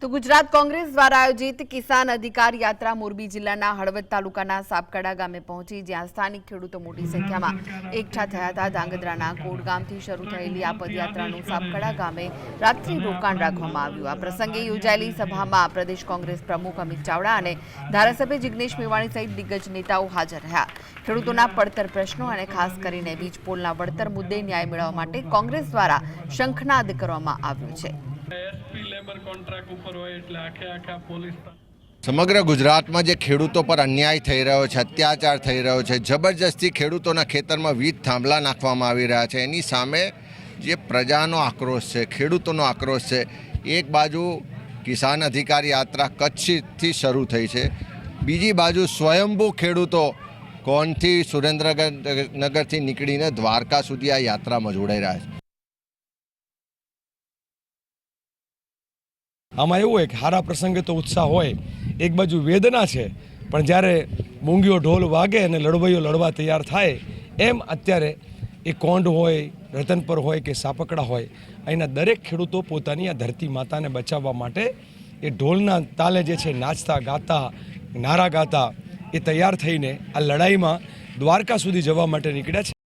તો ગુજરાત કોંગ્રેસ દ્વારા આયોજિત કિસાન અધિકાર યાત્રા મોરબી જિલ્લાના હળવદ તાલુકાના સાપકડા ગામે પહોંચી, જ્યાં સ્થાનિક ખેડૂતો મોટી સંખ્યામાં એકઠા થયા હતા। ધાંગધ્રાના કોડ ગામથી શરૂ થયેલી આ પદયાત્રાનું સાપકડા ગામે રાત્રિ રોકાણ રાખવામાં આવ્યું। આ પ્રસંગે યોજાયેલી સભામાં પ્રદેશ કોંગ્રેસ પ્રમુખ અમિત ચાવડા અને ધારાસભ્ય જિગ્નેશ મેવાણી સહિત દિગ્ગજ નેતાઓ હાજર રહ્યા। ખેડૂતોના પડતર પ્રશ્નો અને ખાસ કરીને વીજ પોલના વળતર મુદ્દે ન્યાય મેળવવા માટે કોંગ્રેસ દ્વારા શંખનાદ કરવામાં આવ્યો છે। સમગ્ર ગુજરાતમાં જે ખેડૂતો પર અન્યાય થઈ રહ્યો છે, અત્યાચાર થઈ રહ્યો છે, જબરજસ્તી ખેડૂતોના ખેતરમાં વીજ થાંભલા નાખવામાં આવી રહ્યા છે, એની સામે જે પ્રજાનો આક્રોશ છે, ખેડૂતોનો આક્રોશ છે। એક બાજુ કિસાન અધિકાર યાત્રા કચ્છથી શરૂ થઈ છે, બીજી બાજુ સ્વયંભૂ ખેડૂતો કોણથી સુરેન્દ્રનગરથી નીકળીને દ્વારકા સુધી આ યાત્રામાં જોડાઈ રહ્યા છે। આમાં એવું હોય કે સારા પ્રસંગે તો ઉત્સાહ હોય, એક બાજુ વેદના છે, પણ જ્યારે મૂંગીઓ ઢોલ વાગે અને લડવૈયો લડવા તૈયાર થાય, એમ અત્યારે એ કોંઢ હોય, રતનપર હોય કે સાપકડા હોય, અહીંના દરેક ખેડૂતો પોતાની આ ધરતી માતાને બચાવવા માટે એ ઢોલના તાલે જે છે નાચતા ગાતા નારા ગાતા એ તૈયાર થઈને આ લડાઈમાં દ્વારકા સુધી જવા માટે નીકળ્યા છે।